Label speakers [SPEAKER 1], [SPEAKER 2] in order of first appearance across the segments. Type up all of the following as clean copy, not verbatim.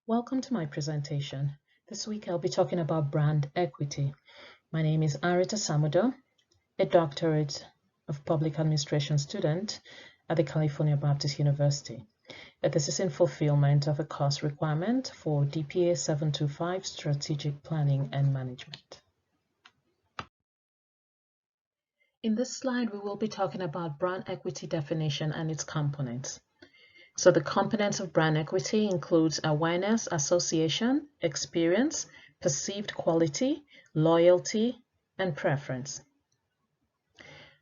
[SPEAKER 1] Welcome to my presentation. This week I'll be talking about brand equity. My name is Arita Samudo, a doctorate of public administration student at the California Baptist University. This is in fulfillment of a course requirement for DPA 725 Strategic Planning and Management. In this slide, we will be talking about brand equity definition and its components. So the components of brand equity includes awareness, association, experience, perceived quality, loyalty, and preference.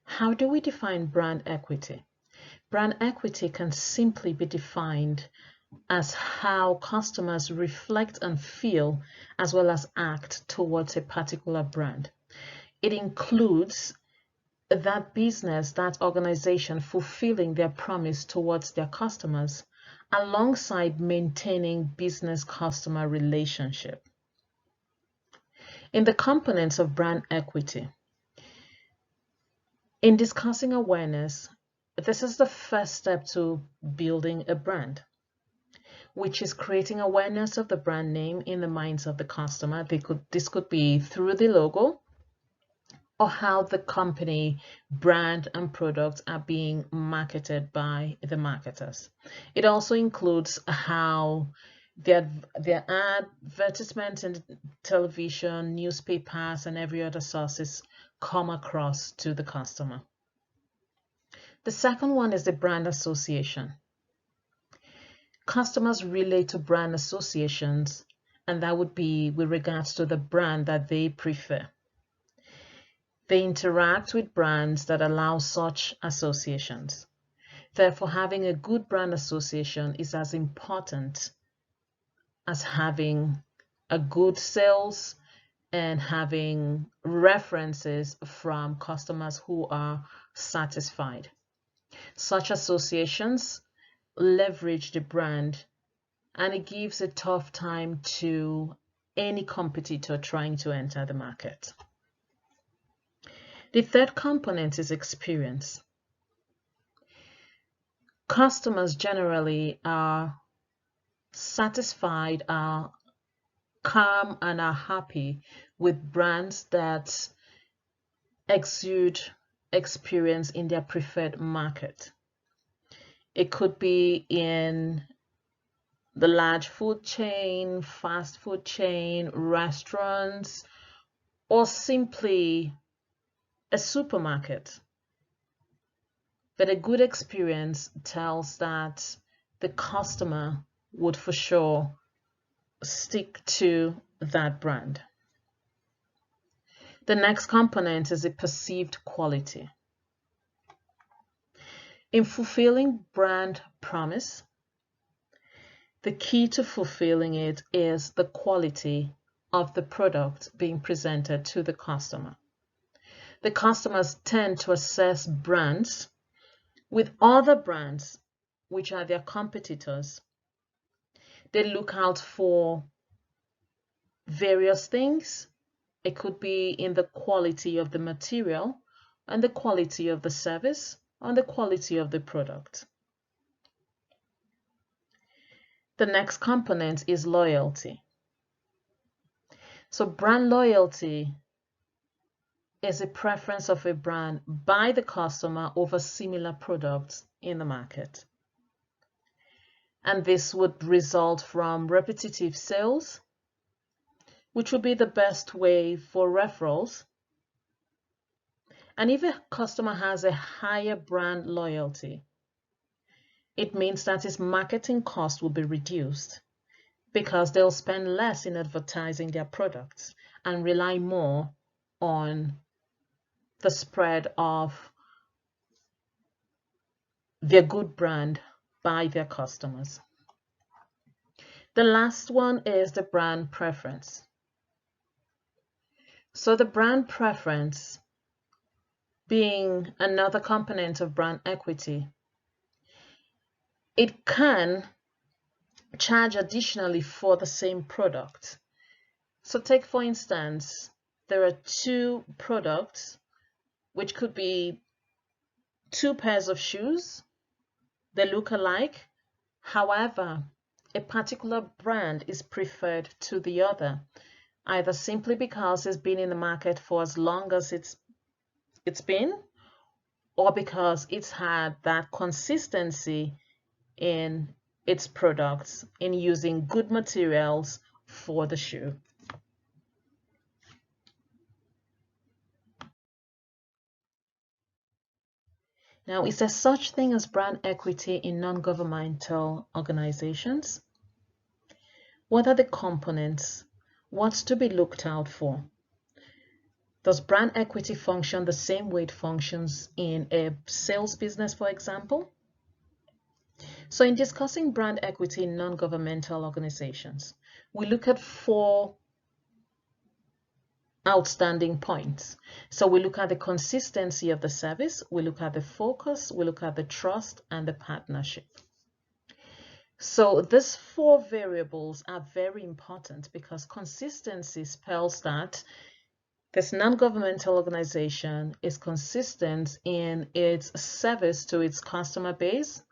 [SPEAKER 1] How do we define brand equity? Brand equity can simply be defined as how customers reflect and feel as well as act towards a particular brand. It includes that business, that organization fulfilling their promise towards their customers alongside maintaining business-customer relationship. In the components of brand equity, in discussing awareness, this is the first step to building a brand, which is creating awareness of the brand name in the minds of the customer. This could be through the logo, or how the company brand and products are being marketed by the marketers. It also includes how their advertisements in television, newspapers, and every other sources come across to the customer. The second one is the brand association. Customers relate to brand associations, and that would be with regards to the brand that they prefer. They interact with brands that allow such associations. Therefore, having a good brand association is as important as having a good sales and having references from customers who are satisfied. Such associations leverage the brand, and it gives a tough time to any competitor trying to enter the market. The third component is experience. Customers generally are satisfied, are calm, and are happy with brands that exude experience in their preferred market. It could be in the large food chain, fast food chain, restaurants, or simply a supermarket. But a good experience tells that the customer would for sure stick to that brand. The next component is the perceived quality. In fulfilling brand promise, the key to fulfilling it is the quality of the product being presented to the customer. The customers tend to assess brands with other brands, which are their competitors. They look out for various things. It could be in the quality of the material, and the quality of the service, and the quality of the product. The next component is loyalty. So brand loyalty is a preference of a brand by the customer over similar products in the market. And this would result from repetitive sales, which would be the best way for referrals. And if a customer has a higher brand loyalty, it means that his marketing cost will be reduced because they'll spend less in advertising their products and rely more on the spread of their good brand by their customers. The last one is the brand preference. So the brand preference, being another component of brand equity, it can charge additionally for the same product. So take, for instance, there are two products which could be two pairs of shoes. They look alike. However, a particular brand is preferred to the other, either simply because it's been in the market for as long as it's been, or because it's had that consistency in its products, in using good materials for the shoe. Now, is there such thing as brand equity in non-governmental organizations? What are the components? What's to be looked out for? Does brand equity function the same way it functions in a sales business, for example? So in discussing brand equity in non-governmental organizations, we look at 4 outstanding points. So we look at the consistency of the service, we look at the focus, we look at the trust, and the partnership. So these 4 variables are very important because consistency spells that this non-governmental organization is consistent in its service to its customer base,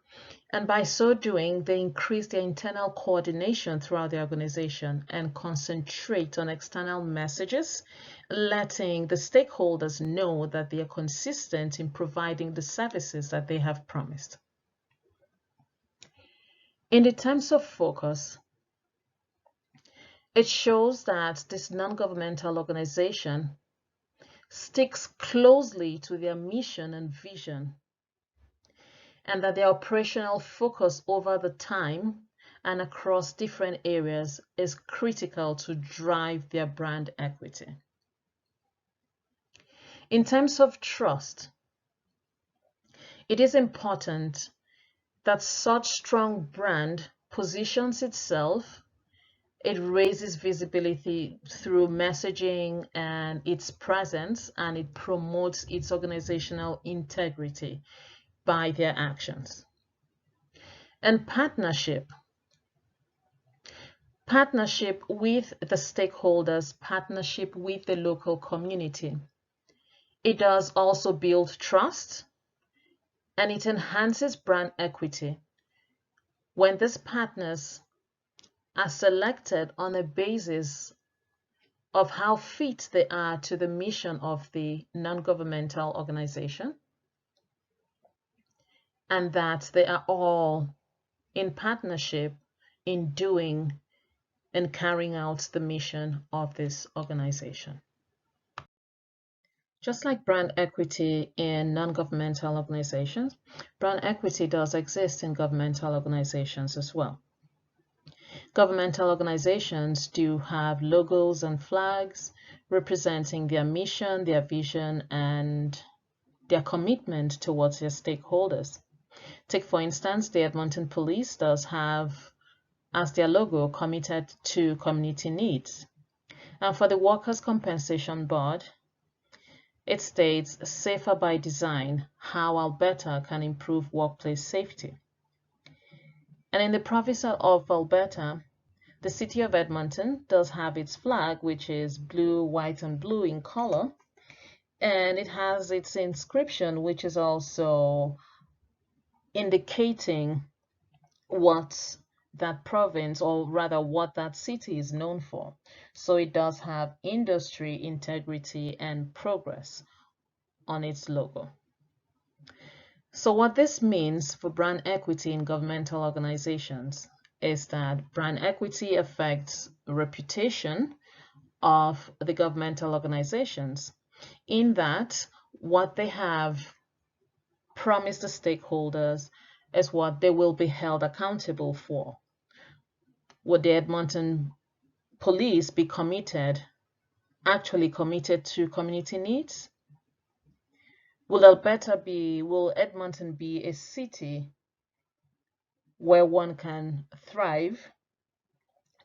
[SPEAKER 1] and by so doing, they increase their internal coordination throughout the organization and concentrate on external messages, letting the stakeholders know that they are consistent in providing the services that they have promised. In the terms of focus, it shows that this non-governmental organization sticks closely to their mission and vision, and that their operational focus over the time and across different areas is critical to drive their brand equity. In terms of trust, it is important that such strong brand positions itself, it raises visibility through messaging and its presence, and it promotes its organizational integrity by their actions. And partnership with the stakeholders, partnership with the local community. It does also build trust, and it enhances brand equity when these partners are selected on a basis of how fit they are to the mission of the non-governmental organization, and that they are all in partnership in doing and carrying out the mission of this organization. Just like brand equity in non-governmental organizations, brand equity does exist in governmental organizations as well. Governmental organizations do have logos and flags representing their mission, their vision, and their commitment towards their stakeholders. Take, for instance, the Edmonton Police does have as their logo committed to community needs. And for the Workers' Compensation Board, it states safer by design, how Alberta can improve workplace safety. And in the province of Alberta, the city of Edmonton does have its flag, which is blue, white, and blue in color. And it has its inscription, which is also indicating what that province, or rather what that city is known for. So it does have industry, integrity, and progress on its logo. So what this means for brand equity in governmental organizations is that brand equity affects reputation of the governmental organizations, in that what they have promised the stakeholders is what they will be held accountable for. Would the Edmonton Police be actually committed to community needs? Will Edmonton be a city where one can thrive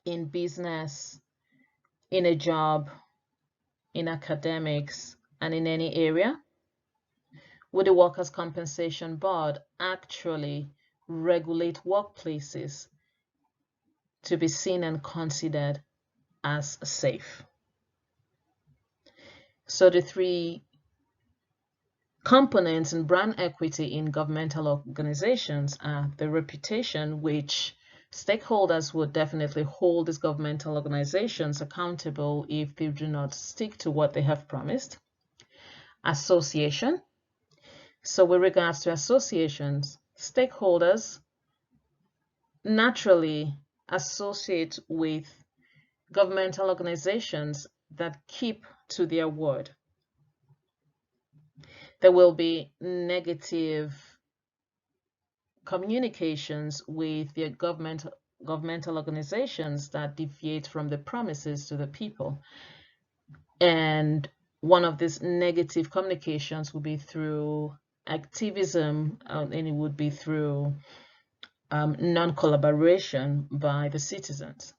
[SPEAKER 1] in business, in a job, in academics, and in any area? Would the Workers' Compensation Board actually regulate workplaces to be seen and considered as safe? So the 3 components in brand equity in governmental organizations are the reputation, which Stakeholders would definitely hold these governmental organizations accountable if they do not stick to what they have promised. Association. So with regards to associations, stakeholders naturally associate with governmental organizations that keep to their word. There will be negative communications with their governmental organizations that deviate from the promises to the people. And one of these negative communications will be through activism, and it would be through non-collaboration by the citizens.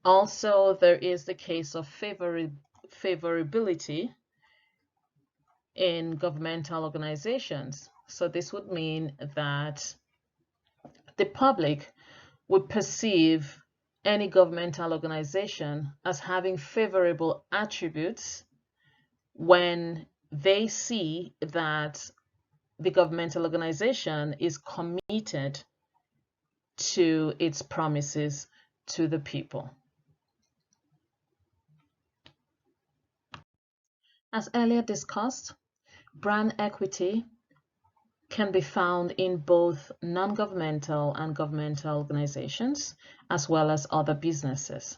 [SPEAKER 1] Also, there is the case of favorability in governmental organizations. So this would mean that the public would perceive any governmental organization as having favorable attributes when they see that the governmental organization is committed to its promises to the people. As earlier discussed, brand equity can be found in both non-governmental and governmental organizations, as well as other businesses.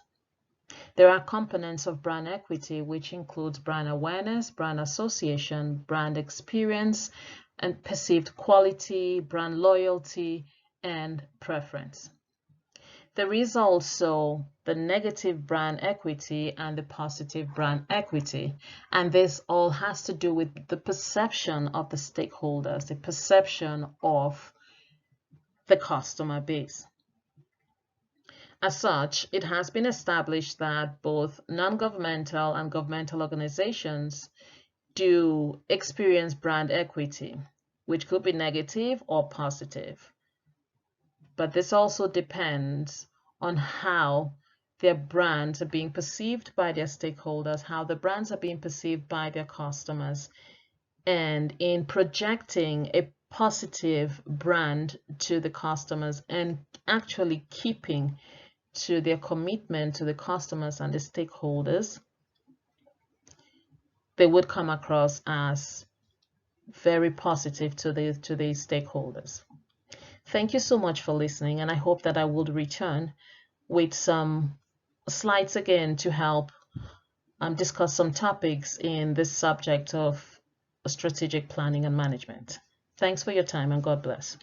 [SPEAKER 1] There are components of brand equity, which includes brand awareness, brand association, brand experience, and perceived quality, brand loyalty, and preference. There is also the negative brand equity and the positive brand equity, and this all has to do with the perception of the stakeholders, the perception of the customer base. As such, it has been established that both non-governmental and governmental organizations do experience brand equity, which could be negative or positive. But this also depends on how their brands are being perceived by their stakeholders, how the brands are being perceived by their customers. And in projecting a positive brand to the customers and actually keeping to their commitment to the customers and the stakeholders, they would come across as very positive to the stakeholders. Thank you so much for listening, and I hope that I will return with some slides again to help discuss some topics in this subject of strategic planning and management. Thanks for your time, and God bless.